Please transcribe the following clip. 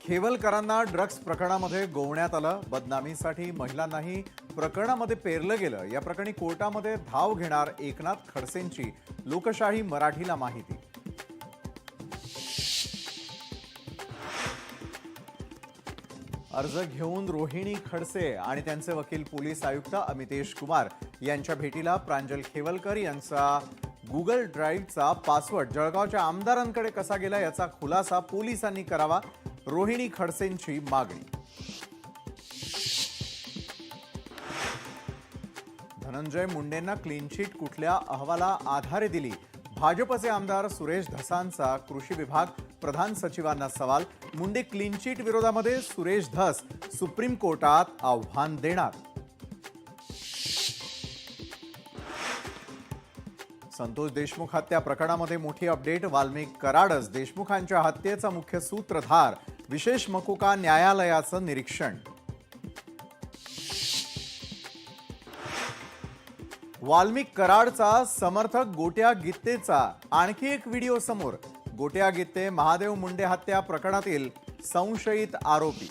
खेवलकरांना drugs प्रकरणामध्ये गोवण्यात आलं। बदनामीसाठी महिलांनाही प्रकरणामध्ये पेरलं गेलं। या प्रकरणी कोर्टामध्ये धाव घेणार एकनाथ खडसेंची लोकशाही मराठीला माहिती। अर्ज घेऊन रोहिणी खडसे आणि त्यांचे वकील पोलीस आयुक्त अमितेश कुमार यांच्या भेटीला प्रांजल खेवलकर यांचा गुगल ड्राईव्हचा पासवर्ड जळगावच्या आमदारांकडे कसा गेला याचा खुलासा पोलिसांनी करावा, रोहिणी खडसेंची मागणी। धनंजय मुंडेंना क्लीन चिट कुठल्या अहवाला आधारे दिली? भाजपचे आमदार सुरेश धसांचा कृषी विभाग प्रधान सचिवांना सवाल। मुंडे क्लीन चिट विरोधामध्ये सुरेश धस सुप्रीम कोर्टात आव्हान देणार। संतोष देशमुख हत्या प्रकरणामध्ये मोठी अपडेट। वाल्मिक कराडच देशमुखांच्या हत्येचा मुख्य सूत्रधार। विशेष मकोका न्यायालयाचं निरीक्षण। वाल्मिक कराडचा समर्थक गोट्या गित्तेचा आणखी एक व्हिडिओ समोर। गोट्या गित्ते महादेव मुंडे हत्या प्रकरणातील संशयित आरोपी।